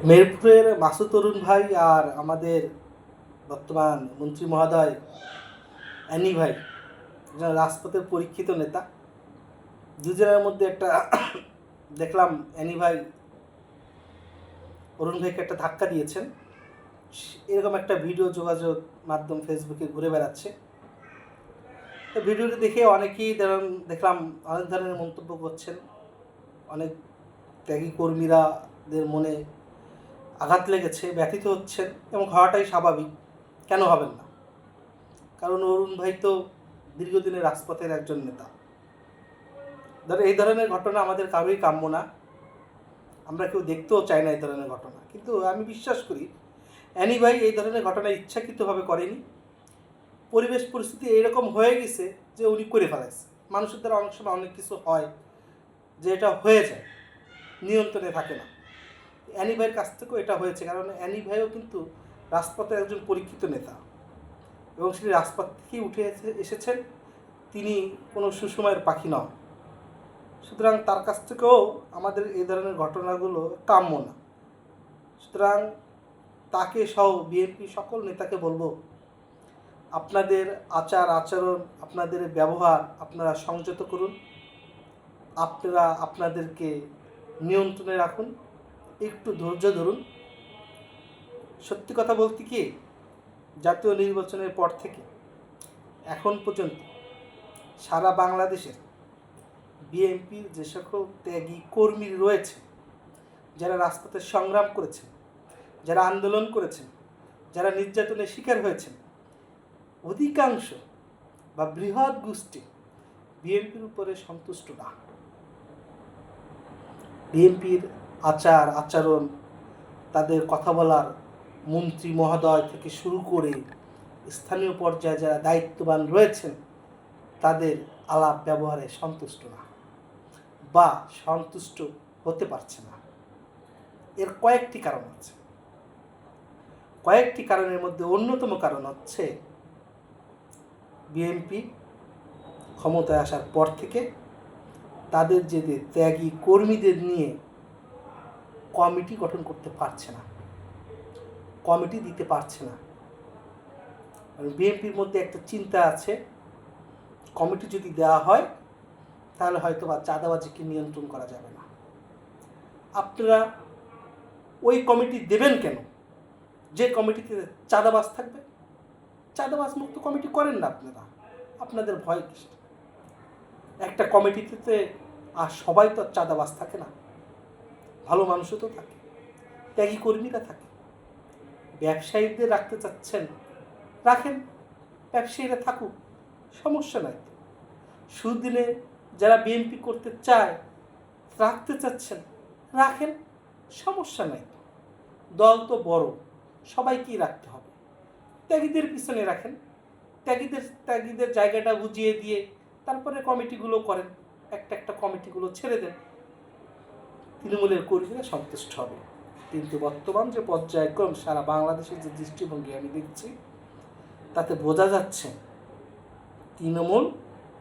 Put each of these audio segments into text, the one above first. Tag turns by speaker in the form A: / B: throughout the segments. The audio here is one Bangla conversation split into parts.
A: মেহেরপুরের মাসুদ অরুণ ভাই আর আমাদের বর্তমান মন্ত্রী মহোদয় অ্যানি ভাই, একজন রাজপথের পরীক্ষিত নেতা। দুজনের মধ্যে একটা দেখলাম অ্যানি ভাই অরুণ ভাইকে একটা ধাক্কা দিয়েছেন, এরকম একটা ভিডিও যোগাযোগ মাধ্যম ফেসবুকে ঘুরে বেড়াচ্ছে। তো ভিডিওটি দেখে অনেকেই দেখলাম অনেক ধরনের মন্তব্য করছেন। অনেক ত্যাগী কর্মীরাদের মনে আঘাত লেগেছে, ব্যথিত হচ্ছেন এবং হওয়াটাই স্বাভাবিক। কেন হবেন না? কারণ অরুণ ভাই তো দীর্ঘদিনের রাজপথের একজন নেতা। এই ধরনের ঘটনা আমাদের কারোই কাম্য না, আমরা কেউ দেখতেও চাই না এই ধরনের ঘটনা। কিন্তু আমি বিশ্বাস করি অ্যানি ভাই এই ধরনের ঘটনা ইচ্ছাকৃতভাবে করেনি। পরিবেশ পরিস্থিতি এইরকম হয়ে গেছে যে উনি করে ফেলাইছে। মানুষের দ্বারা অনেক সময় অনেক কিছু হয় যে এটা হয়ে যায়, নিয়ন্ত্রণে থাকে না। অ্যানি ভাইয়ের কাছ থেকেও এটা হয়েছে, কারণ অ্যানি ভাইও কিন্তু রাজপথের একজন পরীক্ষিত নেতা এবং তিনি রাজপথ থেকেই উঠে এসেছেন। তিনি কোনো সুসময়ের পাখি নন। সুতরাং তার কাছ থেকেও আমাদের এই ধরনের ঘটনাগুলো কাম্য না। সুতরাং তাকে সহ বিএনপি সকল নেতাকে বলবো, আপনাদের আচার আচরণ, আপনাদের ব্যবহার আপনারা সংযত করুন, আপনারা আপনাদেরকে নিয়ন্ত্রণে রাখুন, একটু ধৈর্য ধরুন। সত্যি কথা বলতে কি, জাতীয় নির্বাচনের পর থেকে এখন পর্যন্ত সারা বাংলাদেশের বিএনপির যে সকল ত্যাগী কর্মী রয়েছে, যারা রাজপথে সংগ্রাম করেছেন, যারা আন্দোলন করেছেন, যারা নির্যাতনের শিকার হয়েছেন, অধিকাংশ বা বৃহৎ গোষ্ঠী বিএনপির উপরে সন্তুষ্ট না। বিএনপির আচার আচরণ, তাদের কথা বলার মন্ত্রী মহোদয় থেকে শুরু করে স্থানীয় পর্যায়ে যারা দায়িত্ববান রয়েছেন, তাদের আলাপ ব্যবহারে সন্তুষ্ট না বা সন্তুষ্ট হতে পারছে না। এর কয়েকটি কারণ আছে। কয়েকটি কারণের মধ্যে অন্যতম কারণ হচ্ছে বিএনপি ক্ষমতায় আসার পর থেকে তাদের যে ত্যাগী কর্মীদের নিয়ে কমিটি গঠন করতে পারছে না, কমিটি দিতে পারছে না। বিএনপির মধ্যে একটা চিন্তা আছে, কমিটি যদি দেওয়া হয় তাহলে হয়তো বা চাঁদাবাজিকে নিয়ন্ত্রণ করা যাবে না। আপনারা ওই কমিটি দেবেন কেন যে কমিটিতে চাঁদাবাজ থাকবে? চাঁদাবাজ মুক্ত কমিটি করেন না আপনারা, আপনাদের ভয় কিসে? একটা কমিটিতে আর সবাই তো চাঁদাবাজ থাকে না, ভালো মানুষও তো থাকে, ত্যাগী কর্মীরা থাকে। ব্যবসায়ীদের রাখতে চাচ্ছেন, রাখেন, ব্যবসায়ীরা থাকুক, সমস্যা নাই। সুদিনে যারা বিএনপি করতে চায়, রাখতে চাচ্ছেন, রাখেন, সমস্যা নাই। দল তো বড়, সবাইকেই রাখতে হবে। ত্যাগীদের পিছনে রাখেন, ত্যাগীদের জায়গাটা বুঝিয়ে দিয়ে তারপরে কমিটিগুলো করেন, একটা কমিটিগুলো ছেড়ে দেন, তৃণমূলের কর্মীরা সন্তুষ্ট হবে। কিন্তু বর্তমান যে পর্যায়ক্রম সারা বাংলাদেশের যে দৃষ্টিভঙ্গি আমি দেখছি, তাতে বোঝা যাচ্ছে তৃণমূল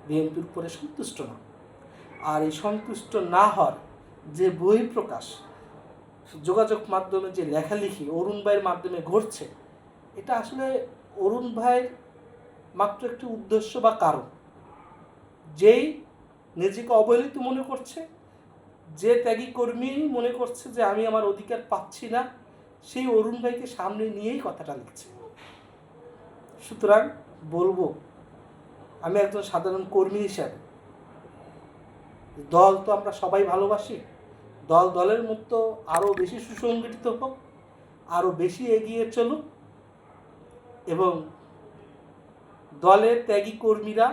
A: বিএনপির উপরে সন্তুষ্ট না। আর এই সন্তুষ্ট না হওয়ার যে বহিঃপ্রকাশ যোগাযোগ মাধ্যমে যে লেখালেখি অরুণ ভাইয়ের মাধ্যমে ঘটছে, এটা আসলে অরুণ ভাইয়ের মাত্র একটি উদ্দেশ্য বা কারণ। যেই নিজেকে অবহেলিত মনে করছে, যে ত্যাগী কর্মী মনে করছে যে আমি আমার অধিকার পাচ্ছি না, সেই অরুণ ভাইকে সামনে নিয়েই কথাটা লিখছে। সুতরাং বলবো, আমি একজন সাধারণ কর্মী হিসাবে, দল তো আমরা সবাই ভালোবাসি, দলের মতো আরও বেশি সুসংগঠিত হোক, আরও বেশি এগিয়ে চলুক এবং দলের ত্যাগী কর্মীরা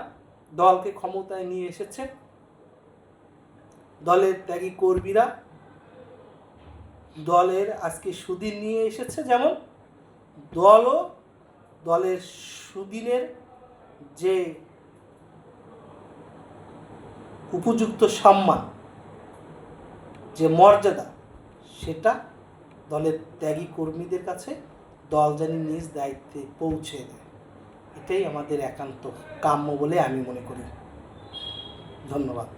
A: দলকে ক্ষমতায় নিয়ে এসেছে। দলের ত্যাগী কর্মীরা দলের আজকে সুদিন নিয়ে এসেছে, যেমন দলও দলের সুদিনের যে উপযুক্ত সম্মান, যে মর্যাদা, সেটা দলের ত্যাগী কর্মীদের কাছে দল জানি নিজ দায়িত্বে পৌঁছে দেয়। এটাই আমাদের একান্ত কাম্য বলে আমি মনে করি। ধন্যবাদ।